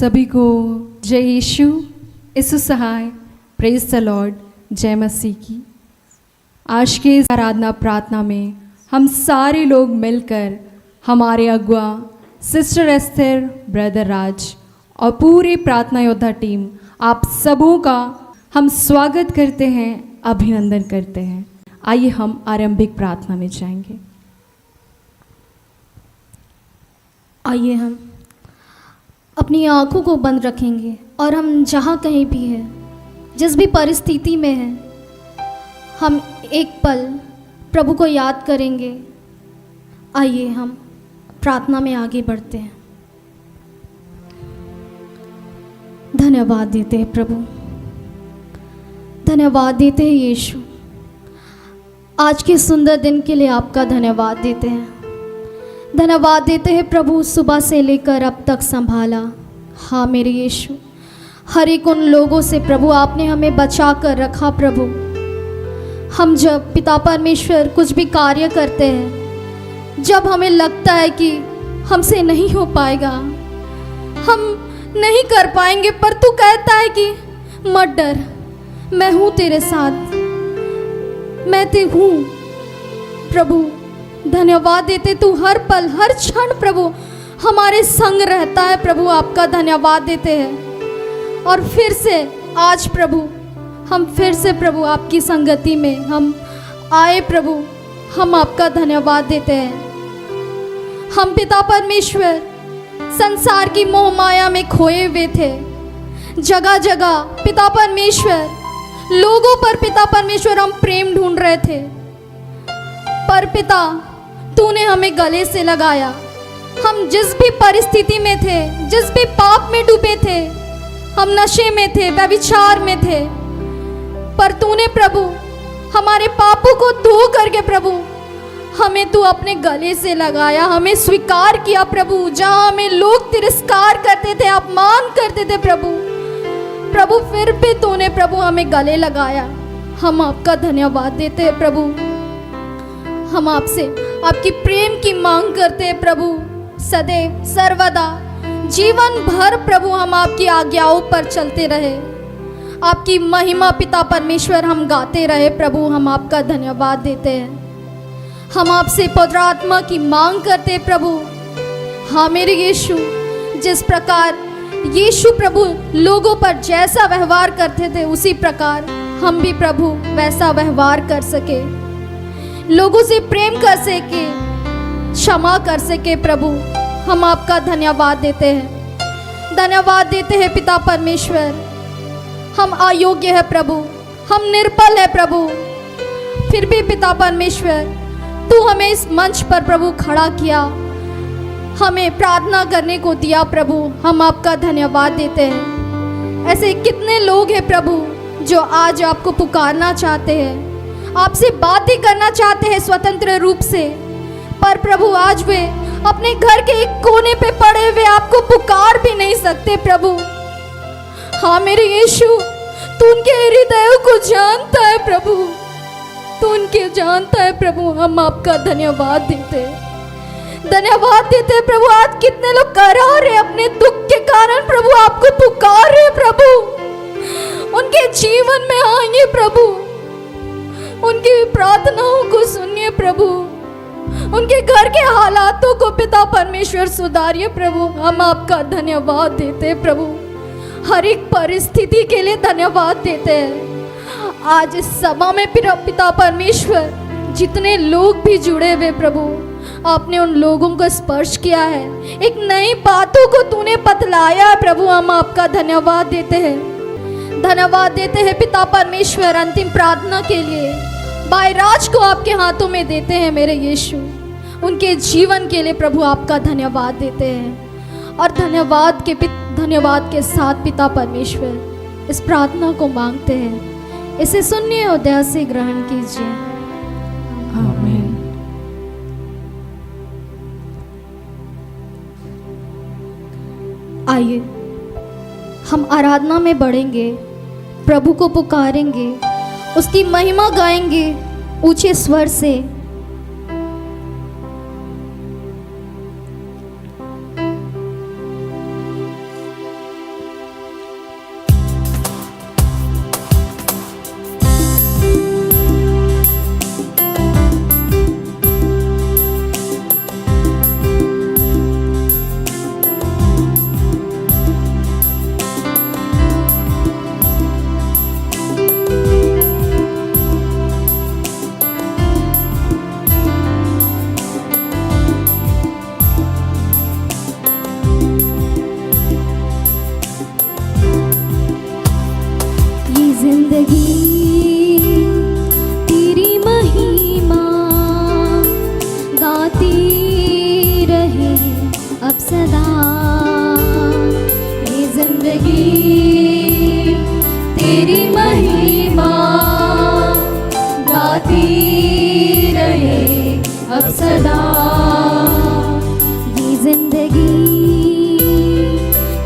सभी को जय यीशु, यीशु सहाय, प्रेज द लॉर्ड, जय मसीह की। आज के इस आराधना प्रार्थना में हम सारे लोग मिलकर हमारे अगुआ सिस्टर एस्थर, ब्रदर राज और पूरी प्रार्थना योद्धा टीम आप सबों का हम स्वागत करते हैं, अभिनंदन करते हैं। आइए हम आरंभिक प्रार्थना में जाएंगे। आइए हम अपनी आँखों को बंद रखेंगे और हम जहाँ कहीं भी हैं, जिस भी परिस्थिति में हैं, हम एक पल प्रभु को याद करेंगे। आइए हम प्रार्थना में आगे बढ़ते हैं। धन्यवाद देते हैं प्रभु, धन्यवाद देते हैं यीशु। आज के सुंदर दिन के लिए आपका धन्यवाद देते हैं। धन्यवाद देते हैं प्रभु, सुबह से लेकर अब तक संभाला। हाँ मेरे यीशु, हर एक उन लोगों से प्रभु आपने हमें बचा कर रखा। प्रभु हम जब पिता परमेश्वर कुछ भी कार्य करते हैं, जब हमें लगता है कि हमसे नहीं हो पाएगा, हम नहीं कर पाएंगे, पर तू कहता है कि मत डर, मैं हूँ तेरे साथ, मैं ते हूँ। प्रभु धन्यवाद देते, तू हर पल हर क्षण प्रभु हमारे संग रहता है। प्रभु आपका धन्यवाद देते हैं। और फिर से आज प्रभु हम फिर से प्रभु आपकी संगति में हम आए। प्रभु हम आपका धन्यवाद देते हैं। हम पिता परमेश्वर संसार की मोह माया में खोए हुए थे। जगह जगह पिता परमेश्वर, लोगों पर पिता परमेश्वर हम प्रेम ढूंढ रहे थे, पर पिता तूने हमें गले से लगाया। हम जिस भी परिस्थिति में थे, जिस भी पाप में डूबे थे, हम नशे में थे, व्यभिचार में थे, पर तूने प्रभु हमारे पापों को धो करके प्रभु हमें तू अपने गले से लगाया, हमें स्वीकार किया। प्रभु जहाँ हमें लोग तिरस्कार करते थे, अपमान करते थे, प्रभु फिर भी तूने प्रभु हमें गले लगाया। हम आपका धन्यवाद देते हैं प्रभु। हम आपसे आपकी प्रेम की मांग करते हैं प्रभु, सदैव सर्वदा जीवन भर प्रभु हम आपकी आज्ञाओं पर चलते रहे, आपकी महिमा पिता परमेश्वर हम गाते रहे। प्रभु हम आपका धन्यवाद देते हैं। हम आपसे पवित्र आत्मा की मांग करते हैं प्रभु। हाँ मेरे यीशु, जिस प्रकार यीशु प्रभु लोगों पर जैसा व्यवहार करते थे, उसी प्रकार हम भी प्रभु वैसा व्यवहार कर सके, लोगों से प्रेम कर सके, क्षमा कर सके। प्रभु हम आपका धन्यवाद देते हैं। धन्यवाद देते हैं पिता परमेश्वर। हम अयोग्य है प्रभु, हम निर्बल है प्रभु, फिर भी पिता परमेश्वर तू हमें इस मंच पर प्रभु खड़ा किया, हमें प्रार्थना करने को दिया। प्रभु हम आपका धन्यवाद देते हैं। ऐसे कितने लोग हैं प्रभु जो आज आपको पुकारना चाहते हैं, आपसे बातें करना चाहते हैं स्वतंत्र रूप से, पर प्रभु आज वे अपने घर के एक कोने पे पड़े हुए आपको पुकार भी नहीं सकते। प्रभु हाँ मेरे यीशु, तू उनके हृदयों को जानता है प्रभु, तू उनके जानता है प्रभु। हम आपका धन्यवाद देते हैं, धन्यवाद देते हैं प्रभु। आज कितने लोग करा रहे अपने दुख के कारण प्रभु आपको पुकार रहे प्रभु, उनके जीवन में आइए प्रभु, उनकी प्रार्थनाओं को सुनिए प्रभु, उनके घर के हालातों को पिता परमेश्वर सुधारिए। प्रभु हम आपका धन्यवाद देते हैं प्रभु। हर एक परिस्थिति के लिए धन्यवाद देते हैं। आज इस सभा में पिता परमेश्वर जितने लोग भी जुड़े हुए प्रभु, आपने उन लोगों को स्पर्श किया है, एक नई बातों को तूने बतलाया है प्रभु। हम आपका धन्यवाद देते हैं। धन्यवाद देते हैं पिता परमेश्वर। अंतिम प्रार्थना के लिए भाई राज को आपके हाथों में देते हैं मेरे यीशु, उनके जीवन के लिए प्रभु आपका धन्यवाद देते हैं। और धन्यवाद के साथ पिता परमेश्वर इस प्रार्थना को मांगते हैं, इसे सुनिए और दया से ग्रहण कीजिए। आमीन। आइए हम आराधना में बढ़ेंगे, प्रभु को पुकारेंगे, उसकी महिमा गाएंगे ऊंचे स्वर से। सदा। ये जिंदगी तेरी महिमा गाती रहे अब सदा। ये जिंदगी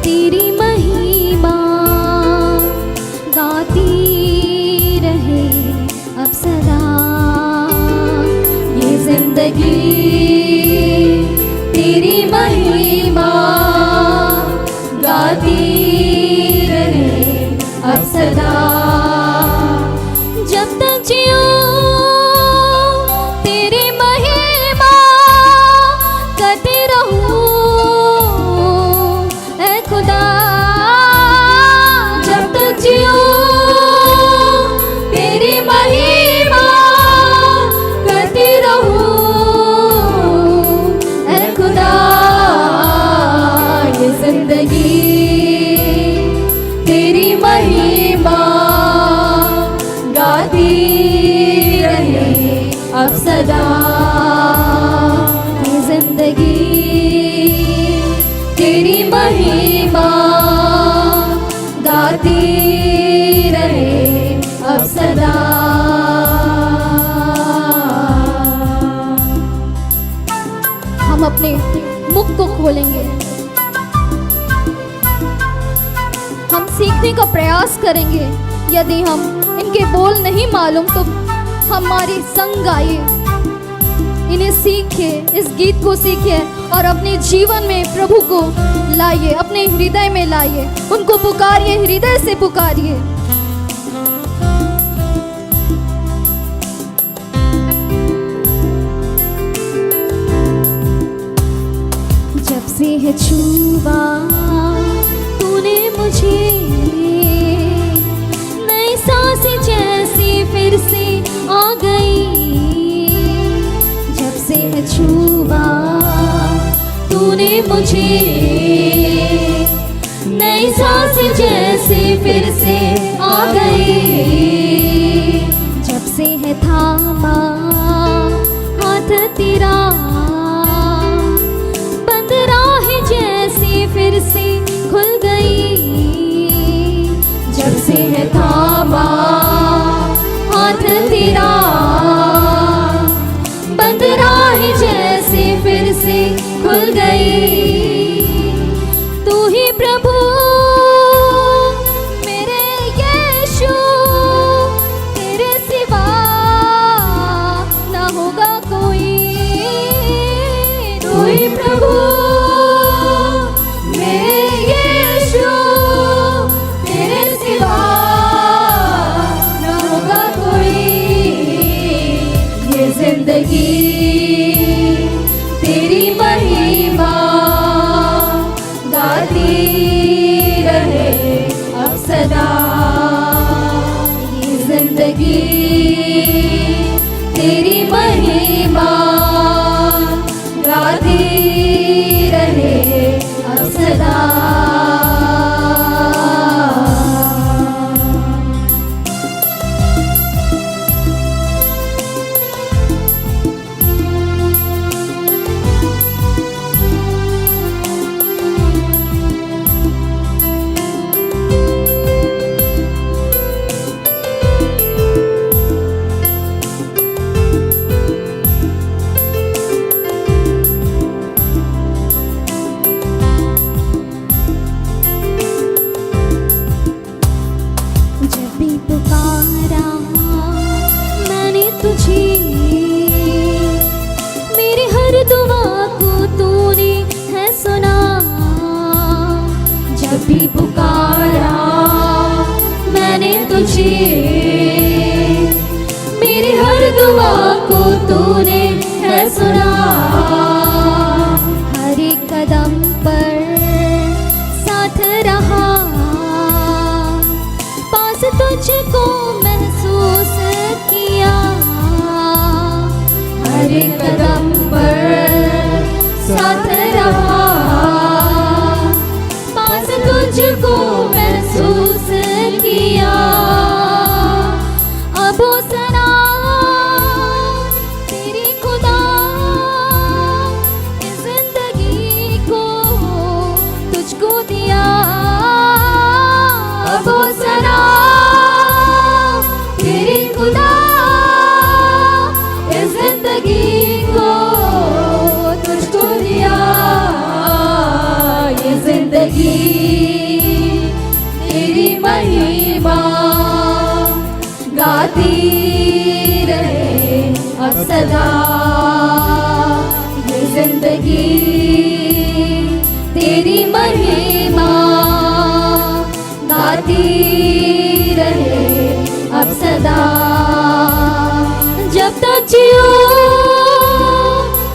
तेरी महिमा गाती रहे अब सदा। ये जिंदगी तेरी महिमा गाती रहे अब सदा। जब तक जियो तेरी महिमा गाती रहूं ऐ खुदा। जब तक जियो तेरी महिमा गाती रहूं ऐ खुदा। ये जिंदगी तेरी महिमा गाती रहे अब सदा। ये जिंदगी तेरी महिमा गाती रहे अब सदा। हम अपने मुख को खोलेंगे, हम सीखने का प्रयास करेंगे। यदि हम इनके बोल नहीं मालूम तो हमारे संग गाइए, इन्हें सीखिए, इस गीत को सीखिए और अपने जीवन में प्रभु को लाइए, अपने हृदय में लाइए, उनको पुकारिए, हृदय से पुकारिए। जब से है छुआ तूने मुझे, नई सांसें जैसी फिर से आ गई। जब से है छुआ तूने मुझे, नई सांसें जैसी फिर से आ गई। जब से है थामा हाथ तेरा, बंद राह जैसी फिर से खुल गई। जब से है थामा हाथ तेरा, बंद राह जैसी फिर से खुल गई। तू ही प्रभु मेरे यीशु, तेरे सिवा ना होगा कोई। तू ही प्रभु मेरे यीशु, तेरे सिवा ना होगा कोई। ये जिंदगी तेरी महिमा गाती रहे अब सदा। ये जिंदगी तेरी महिमा गाती रहे अब सदा। जब भी पुकारा मैंने तुझे, मेरी हर दुआ को तूने है सुना। जब भी पुकारा मैंने तुझे, मेरी हर दुआ को तूने है सुना। हर एक कदम पर साथ रहा, पास तुझको महसूस किया। हर एक कदम पर साथ रहा, पास तुझको महसूस किया। अब सना तेरी खुदा, इस जिंदगी को जिंदगी तेरी महिमा गाती रहे अब सदा। ये जिंदगी तेरी महिमा गाती रहे अब सदा। जब तक जियो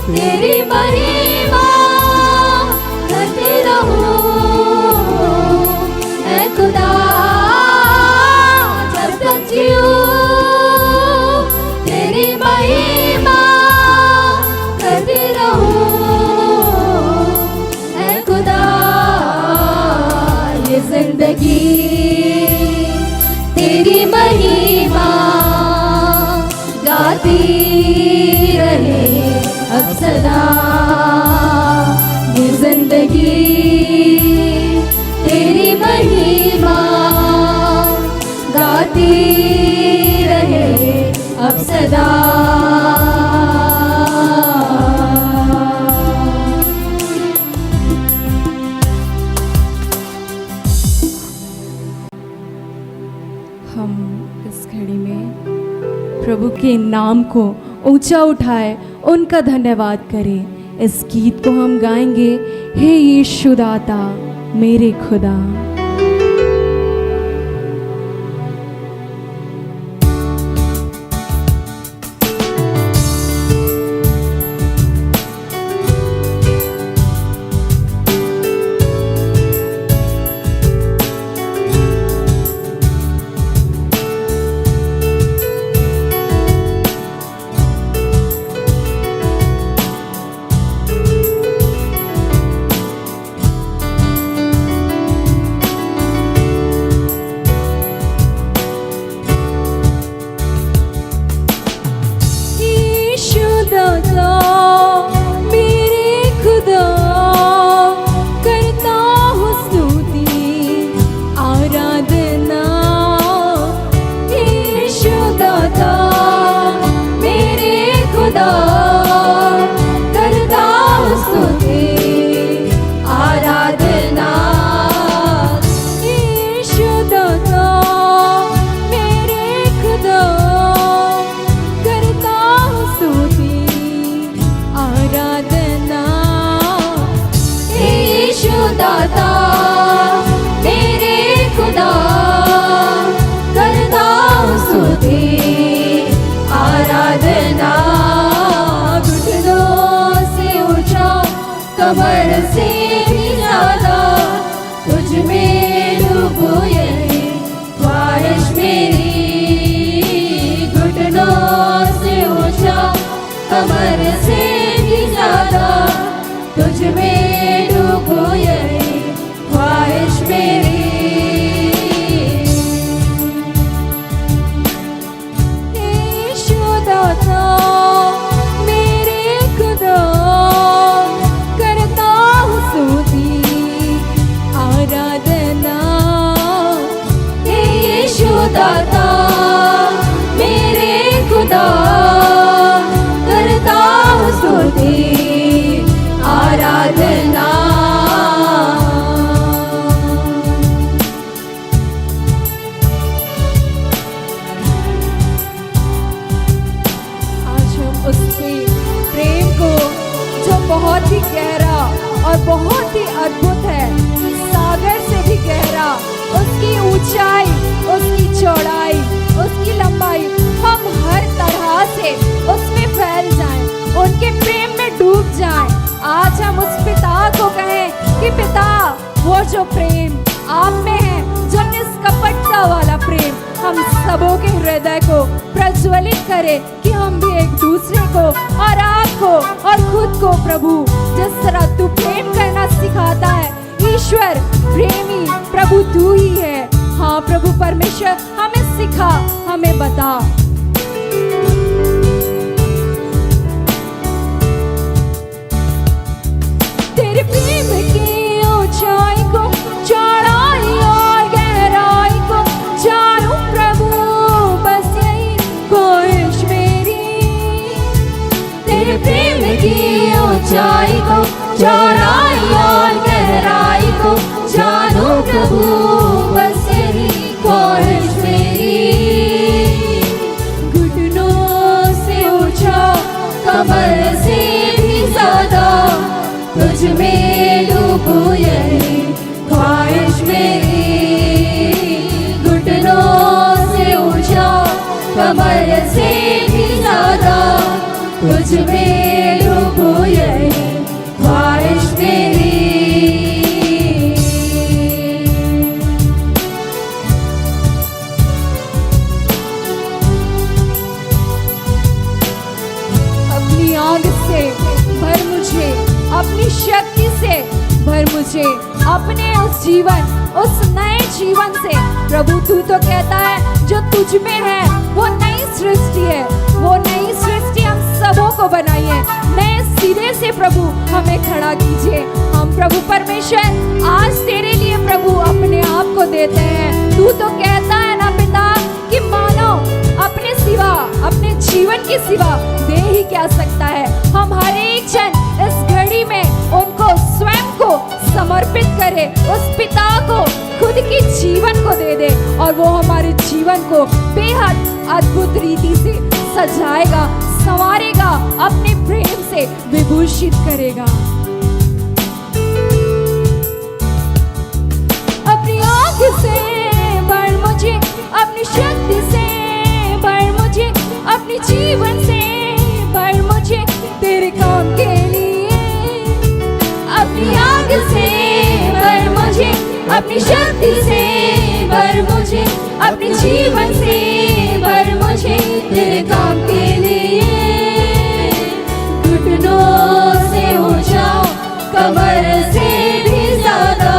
तेरी महिमा करते रहो ऐ खुदा। जब तक जियो तेरी महिमा करते रहो ऐ खुदा। ये जिंदगी तेरी महिमा गाती रहे अब सदा। ये जिंदगी तेरी महिमा गाती रहे अब सदा। हम इस घड़ी में प्रभु के नाम को ऊंचा उठाए, उनका धन्यवाद करें। इस गीत को हम गाएंगे, हे यीशु दाता मेरे खुदा। कमर से भी ज्यादा तुझ में डूबो ये ख्वाहिश मेरी। घुटनों से ऊंचा कमर से भी ज्यादा तुझ में डूबो ये ख्वाहिश मेरी। यीशु दाता मेरे खुदा दाता मेरे खुदा करता हूँ स्तुति आराधना। आज हम उसके प्रेम को, जो बहुत ही गहरा और बहुत ही अद्भुत है, सागर से भी गहरा, उसकी ऊंचाई, उसकी चौड़ाई, उसकी लंबाई, हम हर तरह से उसमें फैल जाएं, उनके प्रेम में डूब जाएं। आज हम उस पिता को कहें कि पिता, वो जो प्रेम आप में है, जो निष्कपटता वाला प्रेम, हम सबों के हृदय को प्रज्वलित करे कि हम भी एक दूसरे को और आपको और खुद को प्रभु, जिस तरह तू प्रेम करना सिखाता है, ईश्वर प्रेमी प्रभु तू ही है। हाँ प्रभु परमेश्वर, हमें सिखा, हमें बता। तेरे प्रेम की ऊंचाई को, चौड़ाई और गहराई को जानूं प्रभु, बस यही ख्वाहिश मेरी। तेरे प्रेम की ऊंचाई को, चौड़ाई और गहराई को कमर से भी ज्यादा तुझ में डूबूं, यही ख्वाहिश मेरी। अपनी आग से भर मुझे, अपनी शक्ति से भर मुझे, अपने उस जीवन, उस नए जीवन से। प्रभु तू तो कहता है जो तुझ में है वो नई सृष्टि है, वो नई सृष्टि हम सबों को बनाई है। नए सिरे से प्रभु हमें खड़ा कीजिए। हम प्रभु परमेश्वर आज तेरे लिए प्रभु अपने आप को देते हैं। तू तो कहता है ना पिता कि मानव अपने सिवा, अपने जीवन के सिवा दे ही क्या सकता है। हम हर एक जन इस घड़ी में उनको स्वयं को समर्पित करे, उस पिता को खुद की जीवन को दे दे और वो हमारे जीवन को बेहद अद्भुत रीति से सजाएगा, संवारेगा, अपने प्रेम से विभूषित करेगा। अपनी आँख से भर मुझे, अपनी शक्ति से भर मुझे, अपने जीवन से भर मुझे तेरे काम के लिए। अपनी आग से भर मुझे, अपनी शक्ति से भर मुझे, अपने जीवन से भर मुझे तेरे काम के लिए। घुटनों से हो जाओ, कमर से भी ज्यादा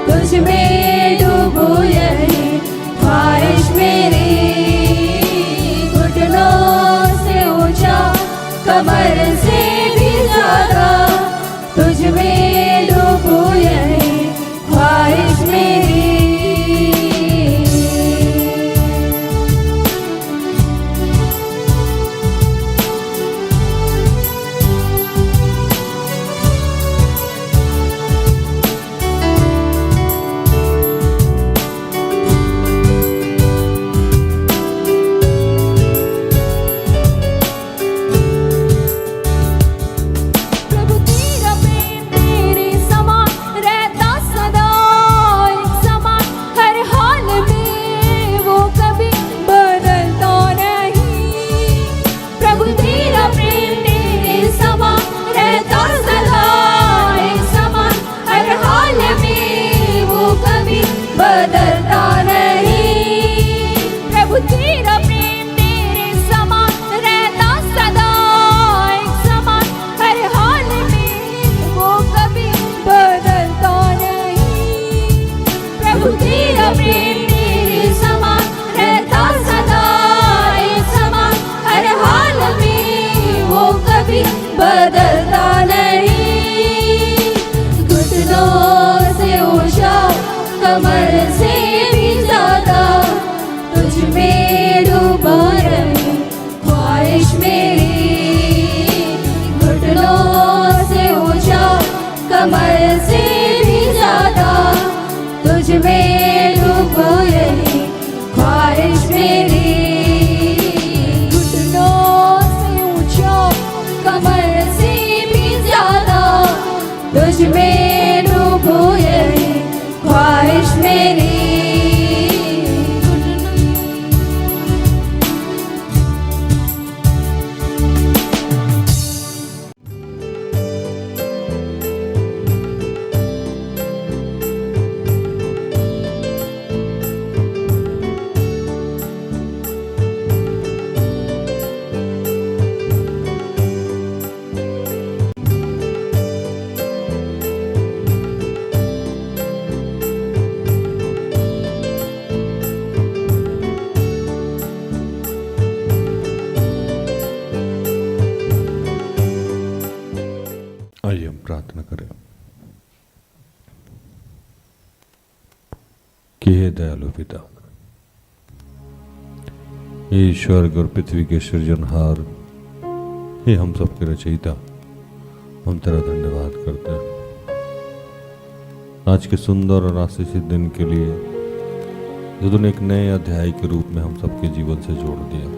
तुझ में डूबूं, यही ख्वाहिश मेरी। घुटनों से हो जाओ, कमर से भी ज्यादा तुझ में डूबूं, यही ख्वाहिश मेरी। बदलता नहीं। घुटनों से ऊंचा, कमर से भी ज्यादा तुझ में डूबा रहे ख्वाहिश मेरी। घुटनों से ऊंचा, कमर से भी ज्यादा तुझ में डूबा रहे ख्वाहिश मेरी। कमर से भी ज्यादा तुझ में डूबूं, यही ख्वाहिश मेरी। आइए हम प्रार्थना करें कि हे दयालु पिता, हे स्वर्ग और पृथ्वी के सृजनहार, हे हम सबके रचयिता, हम तेरा धन्यवाद करते हैं आज के सुंदर और आशीषित दिन के लिए जो तूने एक नए अध्याय के रूप में हम सबके जीवन से जोड़ दिया।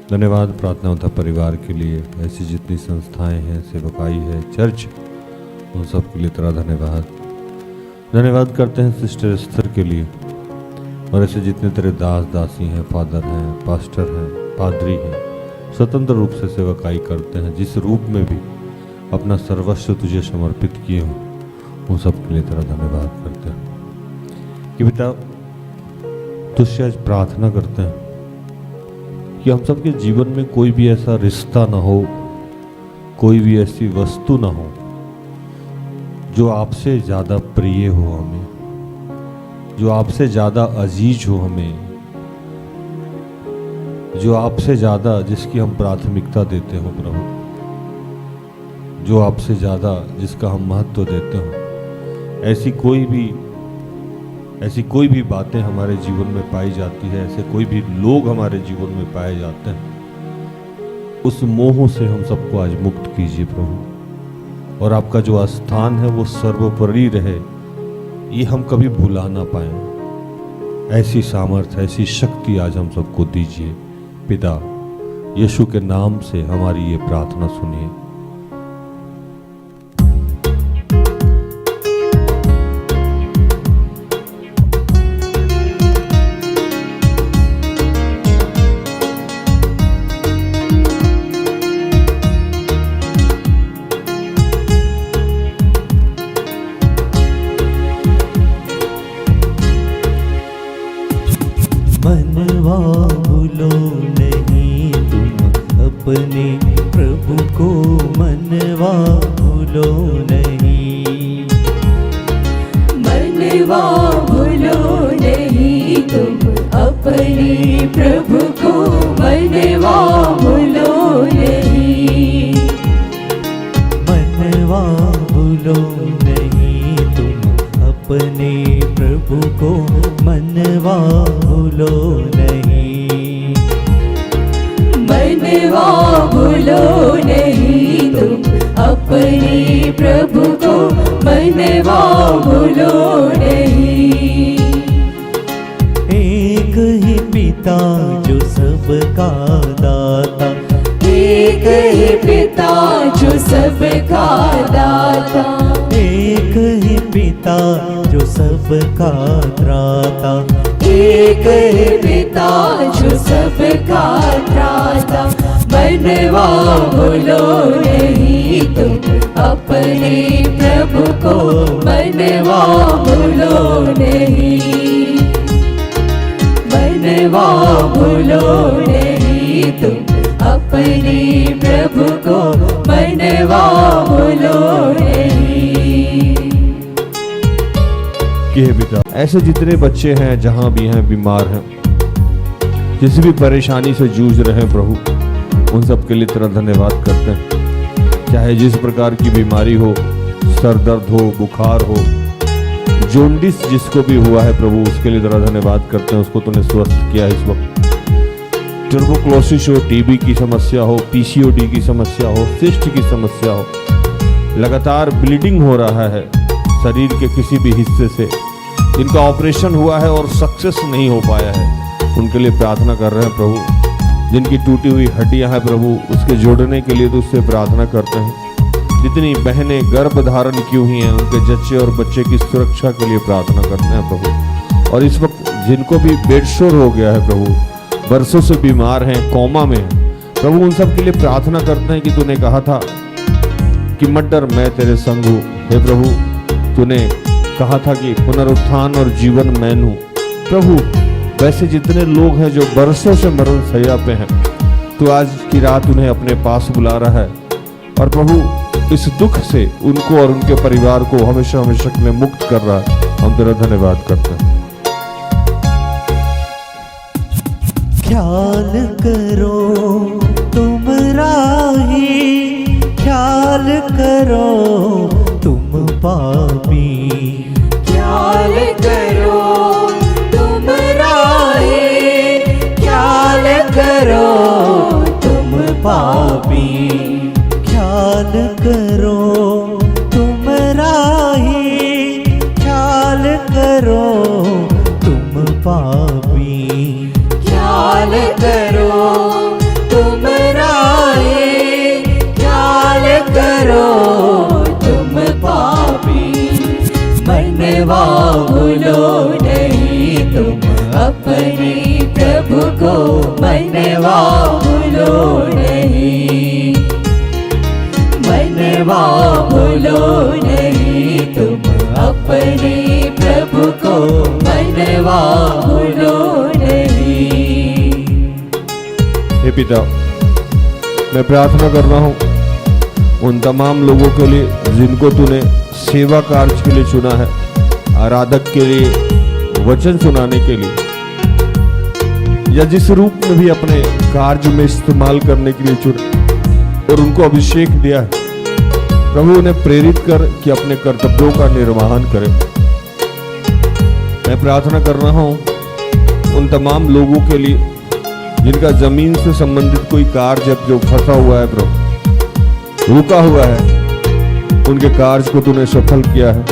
धन्यवाद प्रार्थना होता परिवार के लिए, ऐसी जितनी संस्थाएं हैं, सेवकाई है, चर्च, उन सब के लिए तेरा धन्यवाद। धन्यवाद करते हैं सिस्टर एस्थर के लिए, और ऐसे जितने तेरे दास दासी हैं, फादर हैं, पास्टर हैं, पादरी हैं, स्वतंत्र रूप से सेवकाई करते हैं, जिस रूप में भी अपना सर्वस्व तुझे समर्पित किए हों, उन सब के लिए तेरा धन्यवाद करते हैं कि पिता तुझसे आज प्रार्थना करते हैं कि हम सबके जीवन में कोई भी ऐसा रिश्ता ना हो, कोई भी ऐसी वस्तु ना हो जो आपसे ज़्यादा प्रिय हो हमें, जो आपसे ज़्यादा अजीज हो हमें, जो आपसे ज़्यादा जिसकी हम प्राथमिकता देते हो प्रभु, जो आपसे ज़्यादा जिसका हम महत्व देते हो। ऐसी कोई भी बातें हमारे जीवन में पाई जाती है, ऐसे कोई भी लोग हमारे जीवन में पाए जाते हैं, उस मोह से हम सबको आज मुक्त कीजिए प्रभु। और आपका जो स्थान है वो सर्वोपरि रहे, ये हम कभी भुला ना पाए। ऐसी सामर्थ्य, ऐसी शक्ति आज हम सबको दीजिए पिता। यीशु के नाम से हमारी ये प्रार्थना सुनिए। मनवा भूलो नहीं तुम अपने प्रभु को, मनवा भूलो नहीं, मनवा भूलो नहीं तुम अपने प्रभु को, मनवा भूलो नहीं, मनवा भूलो नहीं तुम अपने प्रभु को, मनवा भूलो नहीं, मनवा भूलो नहीं तुम अपने प्रभु को, मनवा भूलो नहीं। एक ही पिता जो सबका दाता, एक ही पिता जो सबका दाता, एक ही पिता जो सबका त्राता, एक ही पिता जो सबका त्राता, मनवा भूलो नहीं तुम अपने प्रभु को, मनवा भूलो नहीं, मनवा भूलो नहीं तुम अपने प्रभु को, मनवा भूलो नहीं। कि हे पिता, ऐसे जितने बच्चे हैं जहां भी हैं, बीमार हैं, जिस भी परेशानी से जूझ रहे हैं प्रभु, उन सब के लिए तेरा धन्यवाद करते हैं। चाहे जिस प्रकार की बीमारी हो, सर दर्द हो, बुखार हो, जोंडिस जिसको भी हुआ है प्रभु, उसके लिए तेरा धन्यवाद करते हैं। उसको तूने स्वस्थ किया इस वक्त। ट्यूबरकुलोसिस हो, टीबी की समस्या हो, पीसीओडी की समस्या हो, सिस्ट की समस्या हो, लगातार ब्लीडिंग हो रहा है शरीर के किसी भी हिस्से से, जिनका ऑपरेशन हुआ है और सक्सेस नहीं हो पाया है, उनके लिए प्रार्थना कर रहे हैं प्रभु। जिनकी टूटी हुई हड्डियां हैं प्रभु, उसके जोड़ने के लिए तो उससे प्रार्थना करते हैं। जितनी बहनें गर्भ धारण की हुई हैं, उनके जच्चे और बच्चे की सुरक्षा के लिए प्रार्थना करते हैं प्रभु। और इस वक्त जिनको भी बेडशोर हो गया है प्रभु, बरसों से बीमार हैं, कोमा में हैं प्रभु, उन सब के लिए प्रार्थना करते हैं कि तूने कहा था कि मत डर, मैं तेरे संग हूँ। हे प्रभु, तूने कहा था कि पुनरुत्थान और जीवन मैं हूँ प्रभु। वैसे जितने लोग हैं जो बरसों से मरण शैया पे हैं, तो आज की रात उन्हें अपने पास बुला रहा है। और प्रभु, इस दुख से उनको और उनके परिवार को हमेशा हमेशा के लिए मुक्त कर रहा है। हम तेरा धन्यवाद करते हैं। ख्याल करो तुम राही, ख्याल करो तुम पापी, ख्याल करो तुम राही, ख्याल करो तुम पापी, ख्याल करो तुम राही, ख्याल करो तुम पापी, ख्याल करो तुम राही, ख्याल करो तुम पापी, मनवा भूलो नहीं तुम मनवा भूलो नहीं, मनवा भूलो नहीं, तुम अपने प्रभु को मनवा भूलो नहीं। हे पिता, मैं प्रार्थना कर रहा हूँ उन तमाम लोगों के लिए जिनको तूने सेवा कार्य के लिए चुना है, आराधक के लिए, वचन सुनाने के लिए, या जिस रूप में भी अपने कार्य में इस्तेमाल करने के लिए चुना और उनको अभिषेक दिया है, प्रभु उन्हें प्रेरित कर कि अपने कर्तव्यों का निर्वहन करें। मैं प्रार्थना कर रहा हूं उन तमाम लोगों के लिए जिनका जमीन से संबंधित कोई कार्य जो फंसा हुआ है प्रभु, रुका हुआ है, उनके कार्य को तूने सफल किया है।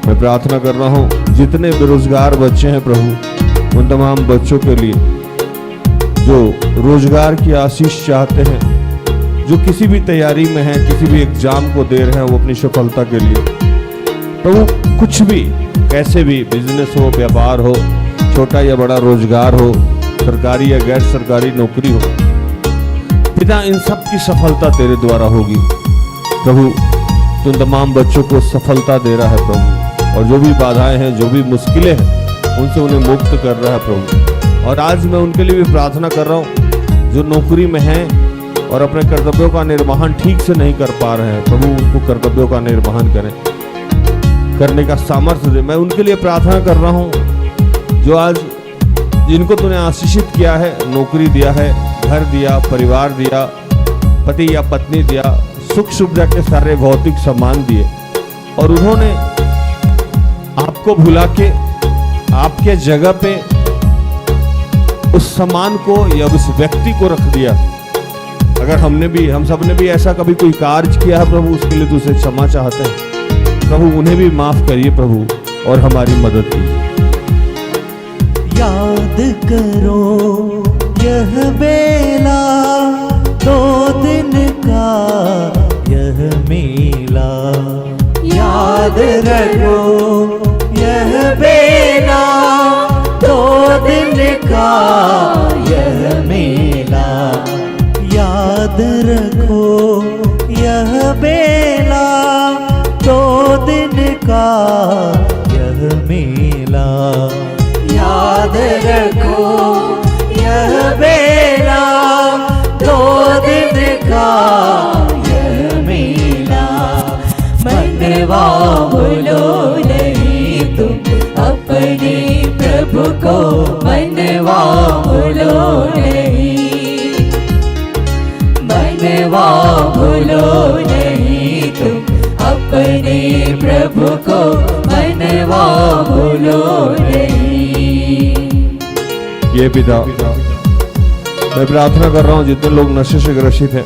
मैं प्रार्थना कर रहा हूं जितने बेरोजगार बच्चे हैं प्रभु, उन तमाम बच्चों के लिए जो रोजगार की आशीष चाहते हैं, जो किसी भी तैयारी में हैं, किसी भी एग्जाम को दे रहे हैं वो अपनी सफलता के लिए, प्रभु कुछ भी, कैसे भी, बिजनेस हो, व्यापार हो, छोटा या बड़ा रोजगार हो, सरकारी या गैर सरकारी नौकरी हो, पिता इन सब की सफलता तेरे द्वारा होगी। प्रभु तुम तमाम बच्चों को सफलता दे रहा है प्रभु, और जो भी बाधाएं हैं, जो भी मुश्किलें हैं, उनसे उन्हें मुक्त कर रहा है प्रभु। और आज मैं उनके लिए भी प्रार्थना कर रहा हूँ जो नौकरी में हैं और अपने कर्तव्यों का निर्वहन ठीक से नहीं कर पा रहे हैं, प्रभु उनको कर्तव्यों का निर्वहन करें, करने का सामर्थ्य दे। मैं उनके लिए प्रार्थना कर रहा हूँ जो आज जिनको तूने आशीषित किया है, नौकरी दिया है, घर दिया, परिवार दिया, पति या पत्नी दिया, सुख सुविधा के सारे भौतिक सामान दिए, और उन्होंने आपको भुला के आपके जगह पे उस सामान को या उस व्यक्ति को रख दिया। अगर हम सब ने भी ऐसा कभी कोई कार्य किया है प्रभु, उसके लिए तुझसे क्षमा चाहते हैं प्रभु, उन्हें भी माफ करिए प्रभु और हमारी मदद कीजिए। याद करो यह बेला, 2 दिन का यह मेला, याद रखो यह बेला, 2 दिन का यह मेला, याद रखो यह बेला, 2 दिन का यह मेला, याद रखो यह बेला, 2 दिन का यह मेला, मनवा भूलो नहीं, तुम अपने प्रभु को मनवा भूलो नहीं, मनवा भूलो नहीं, तुम अपने प्रभु को मनवा भूलो नहीं। ये पिता, मैं प्रार्थना कर रहा हूँ जितने लोग नशे से ग्रसित हैं,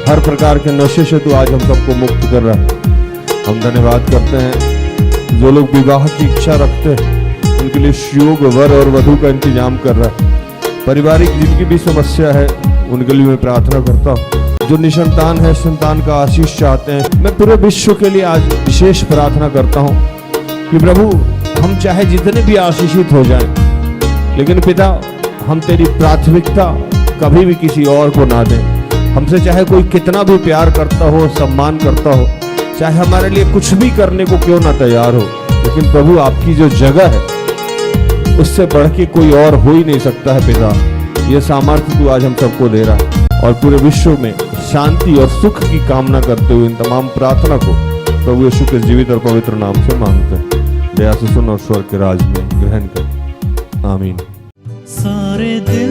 हर प्रकार के नशे से तू आज हम सबको मुक्त कर रहा है। हम धन्यवाद करते हैं जो लोग विवाह की इच्छा रखते हैं, उनके लिए योग्य वर और वधू का इंतजाम कर रहा है। पारिवारिक जिनकी भी समस्या है उनके लिए मैं प्रार्थना करता हूँ। जो निसंतान है, संतान का आशीष चाहते हैं, मैं पूरे विश्व के लिए आज विशेष प्रार्थना करता हूँ कि प्रभु हम चाहे जितने भी आशीषित हो जाएं, लेकिन पिता हम तेरी प्राथमिकता कभी भी किसी और को ना दें। हमसे चाहे कोई कितना भी प्यार करता हो, सम्मान करता हो, चाहे हमारे लिए कुछ भी करने को क्यों ना तैयार हो, लेकिन प्रभु आपकी जो जगह है उससे बढ़ के कोई और हो ही नहीं सकता है पिता। ये सामर्थ्य तू आज हम सबको दे रहा है, और पूरे विश्व में शांति और सुख की कामना करते हुए इन तमाम प्रार्थना को प्रभु यीशु के जीवित और पवित्र नाम से मांगते हैं। दया से सुन और स्वर्ग के राज में ग्रहण कर, आमीन। सारे दिन